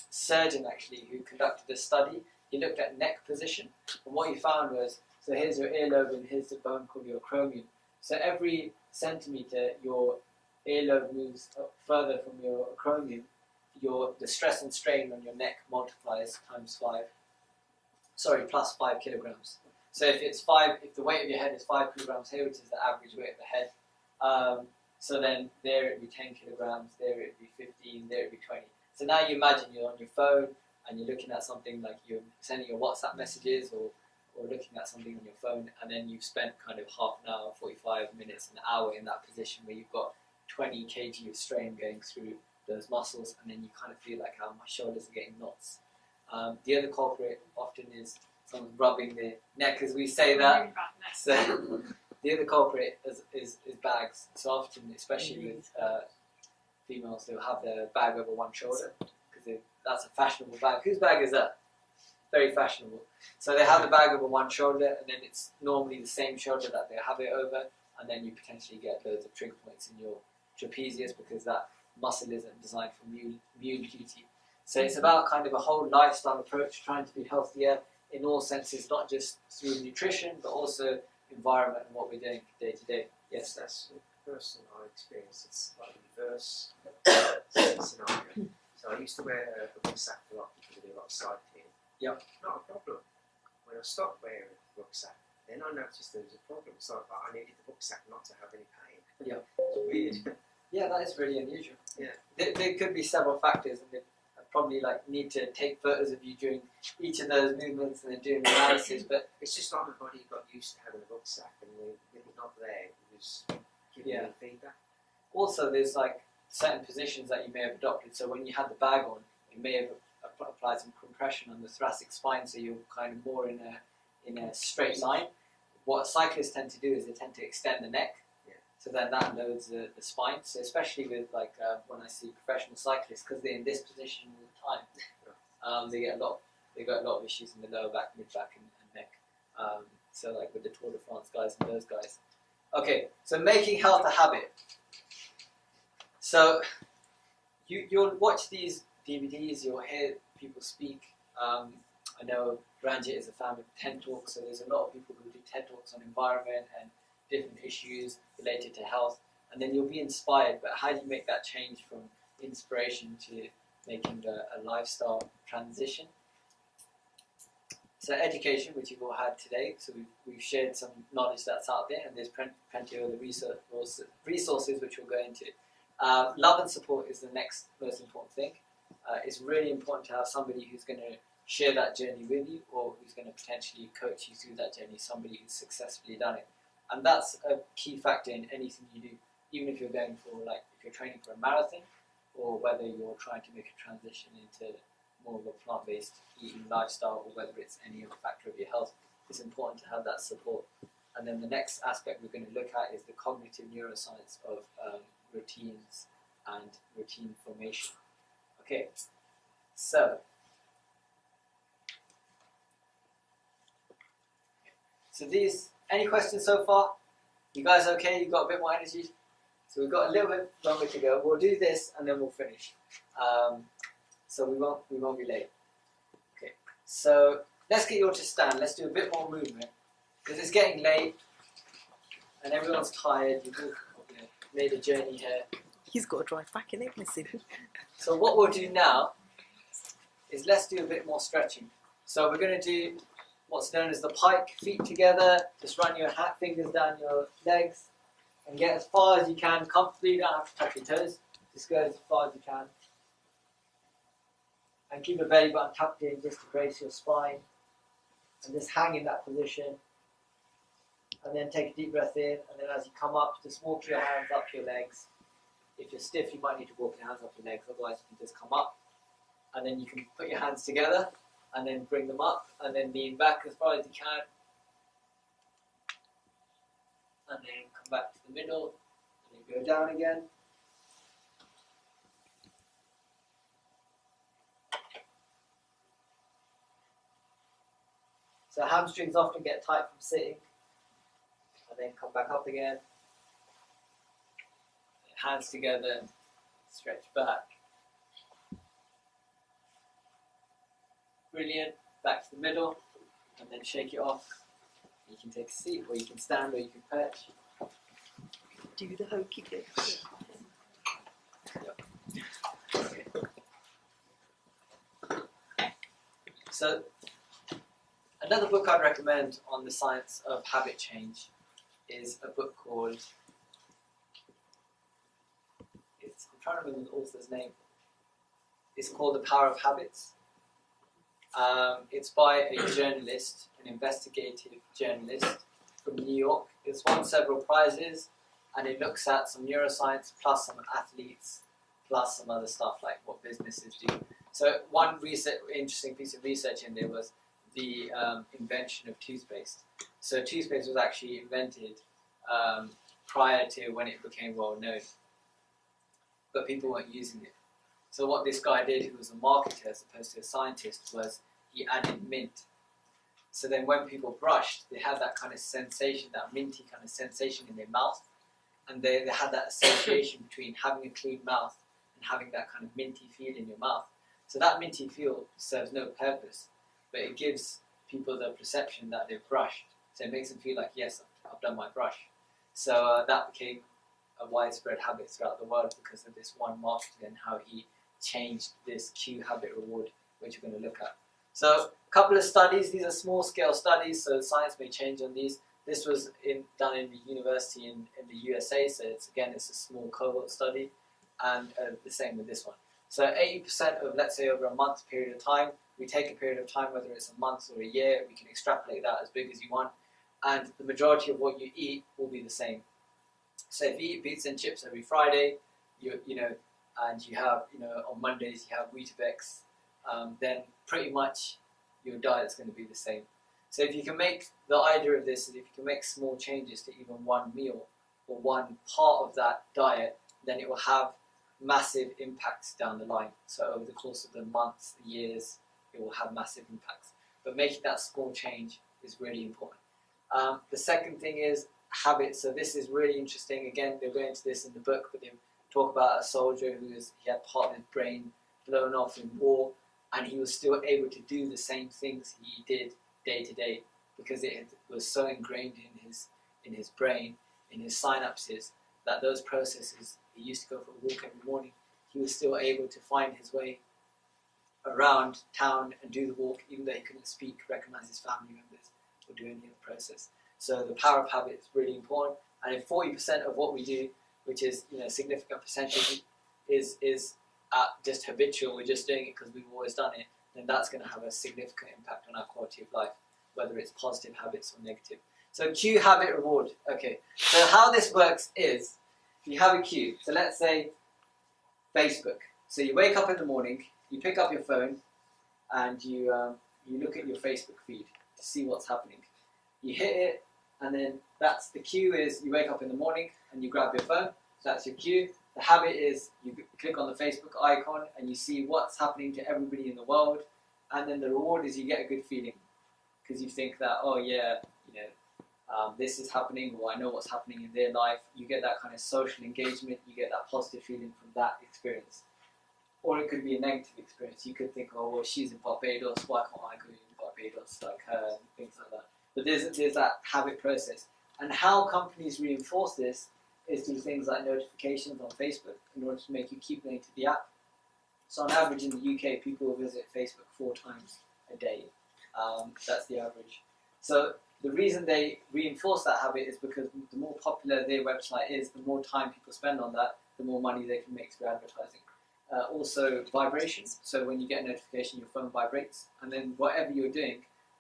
surgeon actually who conducted a study. He looked at neck position, and what he found was, so here's your earlobe and here's the bone called your acromion. So every centimetre your earlobe moves up further from your acromion, the stress and strain on your neck multiplies plus 5 kilograms. So if the weight of your head is 5 kilograms here, which is the average weight of the head, so then there it'd be 10 kilograms, there it'd be 15, there it'd be 20. So now you imagine you're on your phone and you're looking at something like you're sending your WhatsApp messages or looking at something on your phone, and then you've spent kind of half an hour, 45 minutes, an hour in that position where you've got 20 kg of strain going through those muscles, and then you kind of feel like how my shoulders are getting knots. The other culprit often is someone rubbing their neck, as we say that. So the other culprit is bags. So often, especially with females, they'll have their bag over one shoulder because that's a fashionable bag. Whose bag is that? Very fashionable. So they have the bag over one shoulder, and then it's normally the same shoulder that they have it over, and then you potentially get loads of trigger points in your trapezius because that muscle isn't designed for mule duty. So it's about kind of a whole lifestyle approach, trying to be healthier in all senses, not just through nutrition, but also environment and what we're doing day to day. Yes, that's personal experience. It's like reverse scenario. So I used to wear a rucksack a lot because I do a lot of cycling. Yep. Not a problem. When I stopped wearing a rucksack, then I noticed there was a problem. So I needed the rucksack not to have any pain. Yeah. It's weird. Yeah, that is really unusual. Yeah. There could be several factors, and they probably need to take photos of you during each of those movements and then doing analysis. But it's just like my body got used to having a rucksack, and when it was not there, it was giving me feedback. Also, there's certain positions that you may have adopted. So when you had the bag on, you may have applied some compression on the thoracic spine, so you're kind of more in a straight line. What cyclists tend to do is they tend to extend the neck. So then that loads the spine. So especially with when I see professional cyclists, because they're in this position all the time, they got a lot of issues in the lower back, mid back, and neck. So with the Tour de France guys and those guys. Okay, so making health a habit. So you'll watch these DVDs, you'll hear people speak. I know Ranjit is a fan of TED Talks, so there's a lot of people who do TED Talks on environment and different issues related to health, and then you'll be inspired. But how do you make that change from inspiration to making a lifestyle transition? So education, which you've all had today, so we've shared some knowledge that's out there, and there's plenty of other resources which we'll go into. Love and support is the next most important thing. It's really important to have somebody who's going to share that journey with you, or who's going to potentially coach you through that journey, somebody who's successfully done it. And that's a key factor in anything you do, even if you're going for, if you're training for a marathon, or whether you're trying to make a transition into more of a plant-based eating lifestyle, or whether it's any other factor of your health. It's important to have that support. And then the next aspect we're going to look at is the cognitive neuroscience of routines and routine formation. Okay, so any questions so far? You guys okay? You got a bit more energy? So we've got a little bit longer to go. We'll do this and then we'll finish. So we won't be late. Okay. So let's get you all to stand. Let's do a bit more movement because it's getting late and everyone's tired. You've made a journey here. He's got to drive back in it, listen. So what we'll do now is let's do a bit more stretching. So we're going to do what's known as the pike, feet together. Just run your fingers down your legs and get as far as you can comfortably. You don't have to touch your toes. Just go as far as you can. And keep your belly button tucked in just to brace your spine. And just hang in that position. And then take a deep breath in. And then as you come up, just walk your hands up your legs. If you're stiff, you might need to walk your hands up your legs. Otherwise, you can just come up. And then you can put your hands together. And then bring them up. And then lean back as far as you can. And then come back to the middle. And then go down again. So hamstrings often get tight from sitting, and then come back up again. Hands together, stretch back. Brilliant. Back to the middle, and then shake it off. You can take a seat, or you can stand, or you can perch. Do the hokey bit. Yep. Okay. So, another book I'd recommend on the science of habit change is a book called, I'm trying to remember the author's name. It's called The Power of Habits. It's by a journalist, an investigative journalist from New York. It's won several prizes, and it looks at some neuroscience plus some athletes plus some other stuff like what businesses do. So one interesting piece of research in there was the invention of toothpaste. So toothpaste was actually invented prior to when it became well known, but people weren't using it. So what this guy did, who was a marketer as opposed to a scientist, was he added mint. So then when people brushed, they had that kind of sensation, that minty kind of sensation in their mouth, and they had that association between having a clean mouth and having that kind of minty feel in your mouth. So that minty feel serves no purpose, but it gives people the perception that they've brushed. So it makes them feel like, yes, I've done my brush. So that became a widespread habit throughout the world because of this one marketer and how he changed this cue habit reward, which we're going to look at. So a couple of studies. These are small scale studies, so science may change on these. This was done in the university in the USA, so it's a small cohort study, and the same with this one. So 80% of, let's say, over a month period of time, we take a period of time, whether it's a month or a year, we can extrapolate that as big as you want, and the majority of what you eat will be the same. So if you eat pizza and chips every Friday, and you have, on Mondays you have Weetabix, then pretty much your diet's going to be the same. So if you can make, the idea of this is if you can make small changes to even one meal or one part of that diet, then it will have massive impacts down the line. So over the course of the months, the years, it will have massive impacts. But making that small change is really important. The second thing is habits. So this is really interesting. Again, they'll go into this in the book, but they talk about a soldier he had part of his brain blown off in war, and he was still able to do the same things he did day to day because it was so ingrained in his brain, in his synapses, that those processes, he used to go for a walk every morning, he was still able to find his way around town and do the walk, even though he couldn't speak, recognize his family members, or do any other process. So the power of habit is really important, and if 40% of what we do, which is a significant percentage, is just habitual, we're just doing it because we've always done it, then that's going to have a significant impact on our quality of life, whether it's positive habits or negative. So cue, habit, reward. Okay, so how this works is, you have a cue. So let's say Facebook. So you wake up in the morning, you pick up your phone, and you look at your Facebook feed to see what's happening. You hit it, and then that's the cue is you wake up in the morning and you grab your phone. That's your cue. The habit is you click on the Facebook icon and you see what's happening to everybody in the world, and then the reward is you get a good feeling because you think that, oh yeah, this is happening, or I know what's happening in their life. You get that kind of social engagement, you get that positive feeling from that experience. Or it could be a negative experience. You could think, oh, well, she's in Barbados, why can't I go in Barbados like her, and things like that. But there's that habit process. And how companies reinforce this is through things like notifications on Facebook in order to make you keep going to the app. So on average in the UK, people visit Facebook 4 times a day. That's the average. So the reason they reinforce that habit is because the more popular their website is, the more time people spend on that, the more money they can make through advertising. Also vibrations, so when you get a notification your phone vibrates, and then whatever you're doing,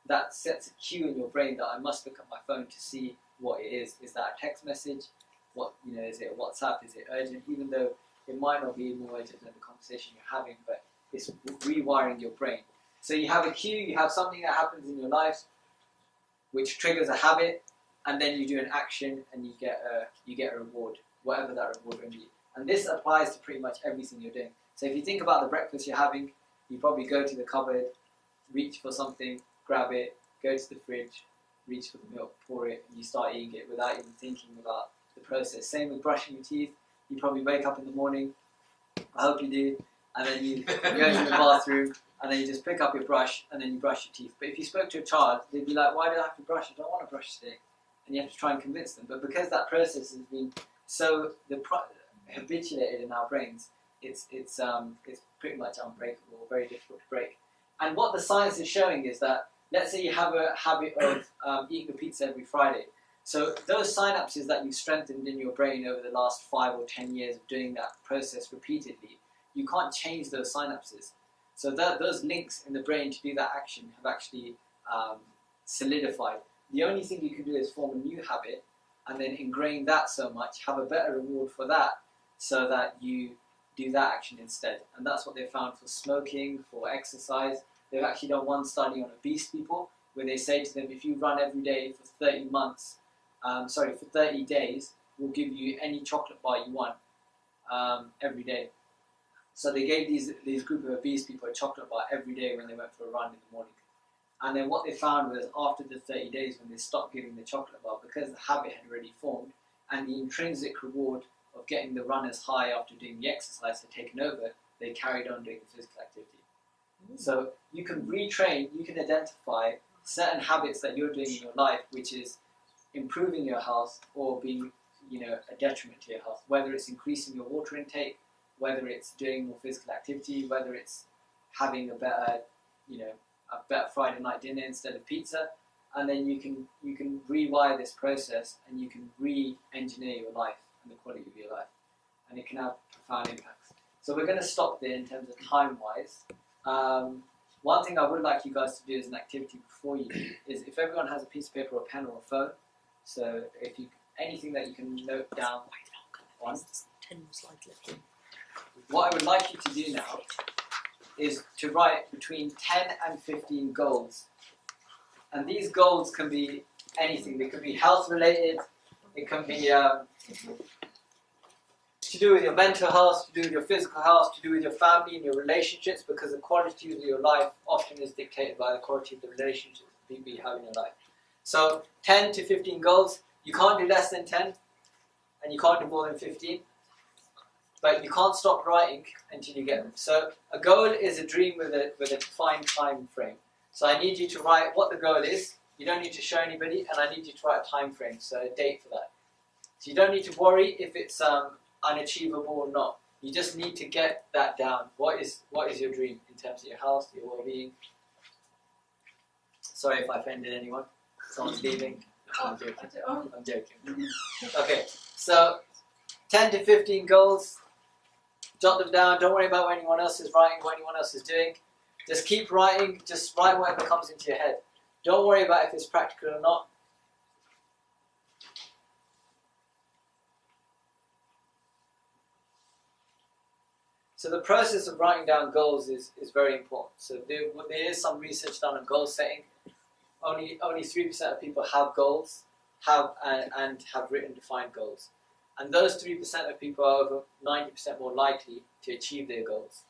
that sets a cue in your brain that I must look at my phone to see what it is. Is that a text message? What, is it a WhatsApp? Is it urgent? Even though it might not be more urgent than the conversation you're having, but it's rewiring your brain. So you have a cue, you have something that happens in your life which triggers a habit, and then you do an action and you get a reward, whatever that reward may be. And this applies to pretty much everything you're doing. So if you think about the breakfast you're having, you probably go to the cupboard, reach for something, grab it, go to the fridge, reach for the milk, pour it, and you start eating it without even thinking about the process. Same with brushing your teeth. You probably wake up in the morning, I hope you do, and then you go to the bathroom, and then you just pick up your brush, and then you brush your teeth. But if you spoke to a child, they'd be like, why do I have to brush? I don't want to brush today. And you have to try and convince them. But because that process has been so habituated in our brains, it's pretty much unbreakable, very difficult to break. And what the science is showing is that, let's say you have a habit of eating a pizza every Friday. So those synapses that you've strengthened in your brain over the last 5 or 10 years of doing that process repeatedly, you can't change those synapses. So those links in the brain to do that action have actually solidified. The only thing you can do is form a new habit and then ingrain that so much, have a better reward for that, so that you do that action instead. And that's what they found for smoking, for exercise. They've actually done one study on obese people where they say to them, if you run every day for 30 days, we'll give you any chocolate bar you want every day. So they gave these group of obese people a chocolate bar every day when they went for a run in the morning. And then what they found was after the 30 days when they stopped giving the chocolate bar, because the habit had already formed and the intrinsic reward of getting the runner's high after doing the exercise had taken over, they carried on doing the physical activity. So you can retrain, you can identify certain habits that you're doing in your life which is improving your health or being a detriment to your health, whether it's increasing your water intake, whether it's doing more physical activity, whether it's having a better Friday night dinner instead of pizza, and then you can rewire this process and you can re-engineer your life and the quality of your life, and it can have profound impacts. So we're going to stop there in terms of time-wise. One thing I would like you guys to do as an activity before you do is, if everyone has a piece of paper or a pen or a phone, so if you anything that you can note down on. What I would like you to do now is to write between 10 and 15 goals. And these goals can be anything. They could be health related, it can be to do with your mental health, to do with your physical health, to do with your family and your relationships, because the quality of your life often is dictated by the quality of the relationships that people you have in your life. So 10 to 15 goals. You can't do less than 10 and you can't do more than 15. But you can't stop writing until you get them. So a goal is a dream with a defined time frame. So I need you to write what the goal is. You don't need to show anybody, and I need you to write a time frame, so a date for that. So you don't need to worry if it's unachievable or not. You just need to get that down. What is your dream in terms of your health, your well-being? Sorry if I offended anyone. Someone's leaving. I'm joking. Okay, so 10 to 15 goals. Jot them down. Don't worry about what anyone else is writing, what anyone else is doing. Just keep writing. Just write whatever comes into your head. Don't worry about if it's practical or not. So the process of writing down goals is very important. So there is some research done on goal setting. Only 3% of people have goals, and have written defined goals. And those 3% of people are over 90% more likely to achieve their goals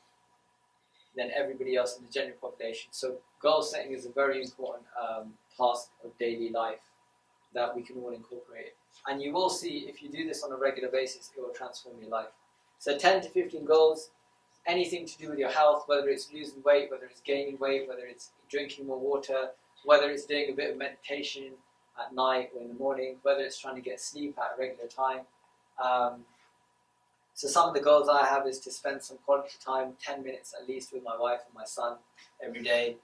than everybody else in the general population. So goal setting is a very important task of daily life that we can all incorporate. And you will see, if you do this on a regular basis, it will transform your life. So 10 to 15 goals, anything to do with your health, whether it's losing weight, whether it's gaining weight, whether it's drinking more water, whether it's doing a bit of meditation at night or in the morning, whether it's trying to get sleep at a regular time, So some of the goals I have is to spend some quality time, 10 minutes at least, with my wife and my son every day,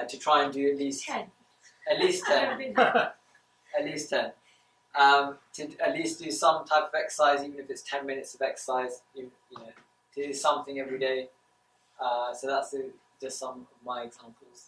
to try and do at least 10. At least 10. At least 10. To at least do some type of exercise, even if it's 10 minutes of exercise, you know, to do something every day. So that's just some of my examples.